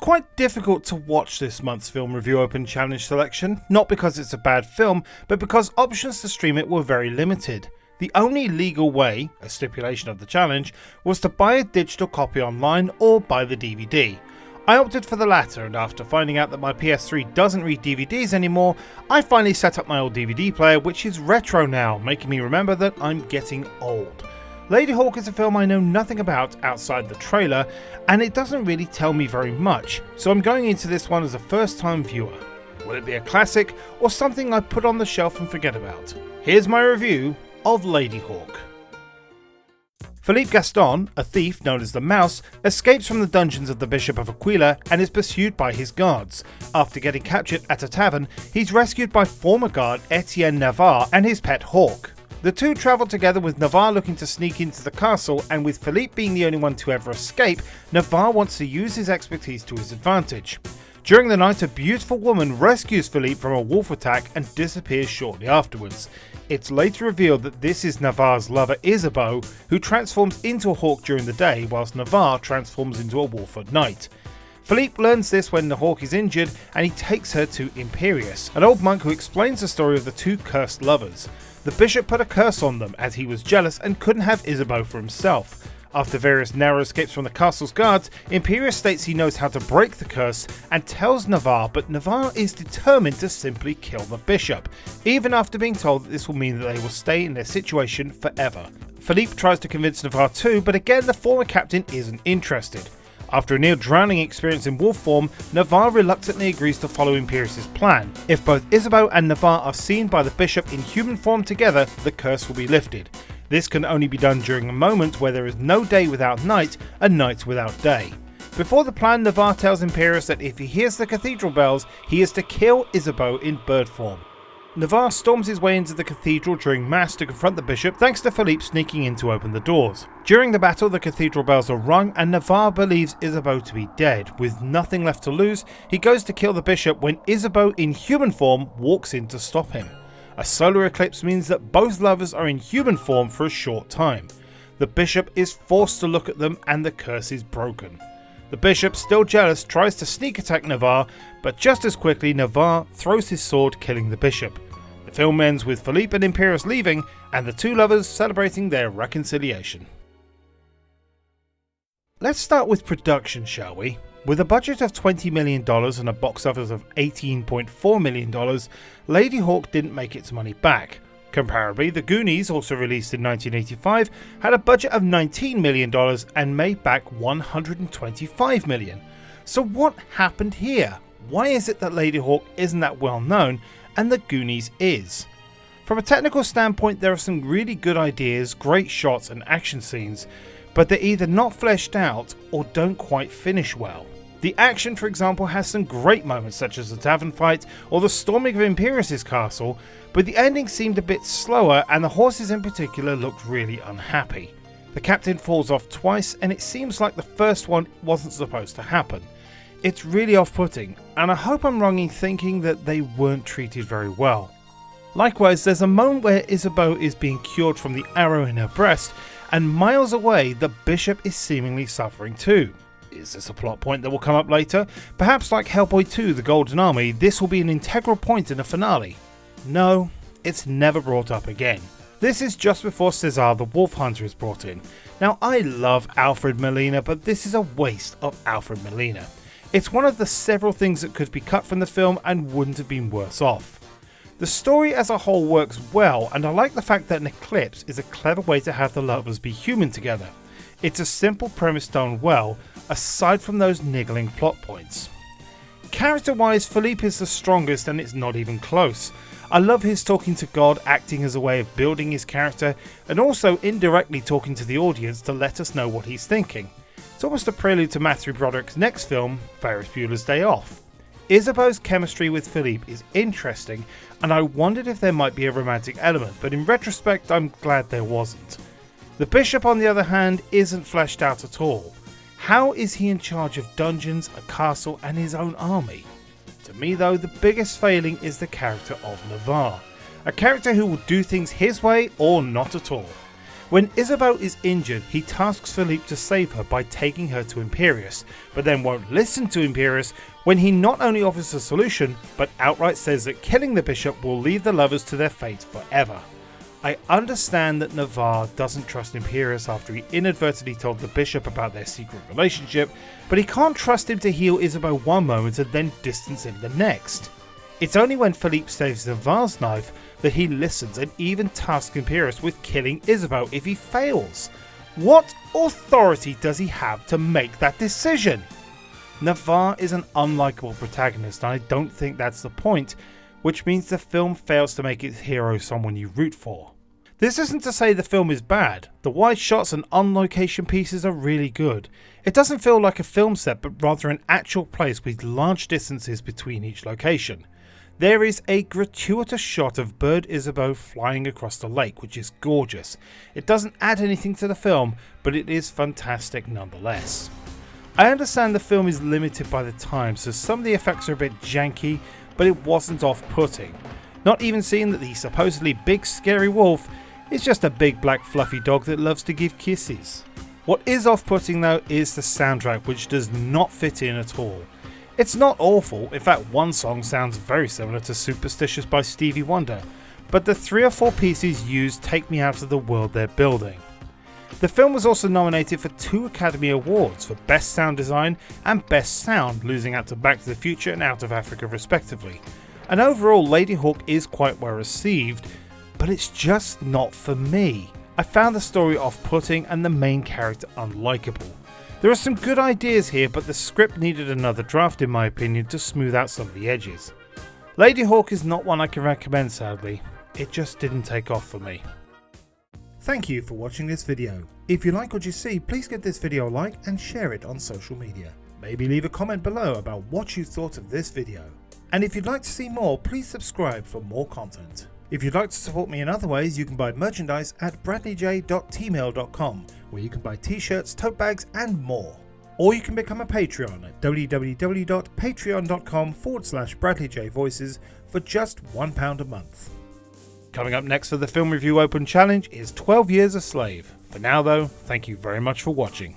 quite difficult to watch this month's Film Review Open Challenge selection, not because it's a bad film, but because options to stream it were very limited. The only legal way, a stipulation of the challenge, was to buy a digital copy online or buy the DVD. I opted for the latter, and after finding out that my PS3 doesn't read DVDs anymore, I finally set up my old DVD player, which is retro now, making me remember that I'm getting old. Ladyhawke is a film I know nothing about outside the trailer, and it doesn't really tell me very much, so I'm going into this one as a first time viewer. Will it be a classic, or something I put on the shelf and forget about? Here's my review of Ladyhawke. Philippe Gaston, a thief known as the Mouse, escapes from the dungeons of the Bishop of Aquila and is pursued by his guards. After getting captured at a tavern, he's rescued by former guard Etienne Navarre and his pet hawk. The two travel together, with Navarre looking to sneak into the castle, and with Philippe being the only one to ever escape, Navarre wants to use his expertise to his advantage. During the night, a beautiful woman rescues Philippe from a wolf attack and disappears shortly afterwards. It's later revealed that this is Navarre's lover Isabeau, who transforms into a hawk during the day, whilst Navarre transforms into a wolf at night. Philippe learns this when the hawk is injured, and he takes her to Imperius, an old monk who explains the story of the two cursed lovers. The bishop put a curse on them as he was jealous and couldn't have Isabeau for himself. After various narrow escapes from the castle's guards, Imperius states he knows how to break the curse and tells Navarre, but Navarre is determined to simply kill the bishop, even after being told that this will mean that they will stay in their situation forever. Philippe tries to convince Navarre too, but again the former captain isn't interested. After a near drowning experience in wolf form, Navarre reluctantly agrees to follow Imperius' plan. If both Isabeau and Navarre are seen by the bishop in human form together, the curse will be lifted. This can only be done during a moment where there is no day without night and night without day. Before the plan, Navarre tells Imperius that if he hears the cathedral bells, he is to kill Isabeau in bird form. Navarre storms his way into the cathedral during mass to confront the bishop, thanks to Philippe sneaking in to open the doors. During the battle, the cathedral bells are rung and Navarre believes Isabeau to be dead. With nothing left to lose, he goes to kill the bishop when Isabeau in human form walks in to stop him. A solar eclipse means that both lovers are in human form for a short time. The bishop is forced to look at them and the curse is broken. The bishop, still jealous, tries to sneak attack Navarre, but just as quickly Navarre throws his sword, killing the bishop. The film ends with Philippe and Imperius leaving and the two lovers celebrating their reconciliation. Let's start with production, shall we? With a budget of $20 million and a box office of $18.4 million, Ladyhawke didn't make its money back. Comparably, The Goonies, also released in 1985, had a budget of $19 million and made back $125 million. So what happened here? Why is it that Ladyhawke isn't that well known and The Goonies is? From a technical standpoint, there are some really good ideas, great shots and action scenes, but they're either not fleshed out or don't quite finish well. The action, for example, has some great moments such as the tavern fight or the storming of Imperius' castle, but the ending seemed a bit slower and the horses in particular looked really unhappy. The captain falls off twice and it seems like the first one wasn't supposed to happen. It's really off-putting, and I hope I'm wrong in thinking that they weren't treated very well. Likewise, there's a moment where Isabeau is being cured from the arrow in her breast, and miles away the bishop is seemingly suffering too. Is this a plot point that will come up later? Perhaps like Hellboy 2 The Golden Army, this will be an integral point in the finale. No, it's never brought up again. This is just before César the Wolf Hunter is brought in. Now I love Alfred Molina, but this is a waste of Alfred Molina. It's one of the several things that could be cut from the film and wouldn't have been worse off. The story as a whole works well, and I like the fact that an eclipse is a clever way to have the lovers be human together. It's a simple premise done well, aside from those niggling plot points. Character-wise, Philippe is the strongest and it's not even close. I love his talking to God acting as a way of building his character, and also indirectly talking to the audience to let us know what he's thinking. It's almost a prelude to Matthew Broderick's next film, Ferris Bueller's Day Off. Isabeau's chemistry with Philippe is interesting, and I wondered if there might be a romantic element, but in retrospect I'm glad there wasn't. The bishop, on the other hand, isn't fleshed out at all. How is he in charge of dungeons, a castle and his own army? To me though, the biggest failing is the character of Navarre, a character who will do things his way or not at all. When Isabeau is injured, he tasks Philippe to save her by taking her to Imperius, but then won't listen to Imperius when he not only offers a solution, but outright says that killing the bishop will leave the lovers to their fate forever. I understand that Navarre doesn't trust Imperius after he inadvertently told the bishop about their secret relationship, but he can't trust him to heal Isabeau one moment and then distance him the next. It's only when Philippe saves Navarre's knife that he listens and even tasks Imperius with killing Isabeau if he fails. What authority does he have to make that decision? Navarre is an unlikable protagonist, and I don't think that's the point, which means the film fails to make its hero someone you root for. This isn't to say the film is bad. The wide shots and on-location pieces are really good. It doesn't feel like a film set, but rather an actual place with large distances between each location. There is a gratuitous shot of Bird Isabeau flying across the lake, which is gorgeous. It doesn't add anything to the film, but it is fantastic nonetheless. I understand the film is limited by the time, so some of the effects are a bit janky, but it wasn't off-putting. Not even seeing that the supposedly big scary wolf is just a big black fluffy dog that loves to give kisses. What is off-putting though is the soundtrack, which does not fit in at all. It's not awful, in fact one song sounds very similar to Superstitious by Stevie Wonder, but the 3 or 4 pieces used take me out of the world they're building. The film was also nominated for 2 Academy Awards for Best Sound Design and Best Sound, losing out to Back to the Future and Out of Africa respectively. And overall, Ladyhawke is quite well received, but it's just not for me. I found the story off-putting and the main character unlikable. There are some good ideas here, but the script needed another draft in my opinion to smooth out some of the edges. Ladyhawke is not one I can recommend sadly, it just didn't take off for me. Thank you for watching this video. If you like what you see, please give this video a like and share it on social media. Maybe leave a comment below about what you thought of this video. And if you'd like to see more, please subscribe for more content. If you'd like to support me in other ways, you can buy merchandise at bradleyj.tmail.com, where you can buy t-shirts, tote bags and more. Or you can become a Patreon at www.patreon.com/BradleyJVoices for just £1 a month. Coming up next for the Film Review Open Challenge is 12 Years a Slave. For now though, thank you very much for watching.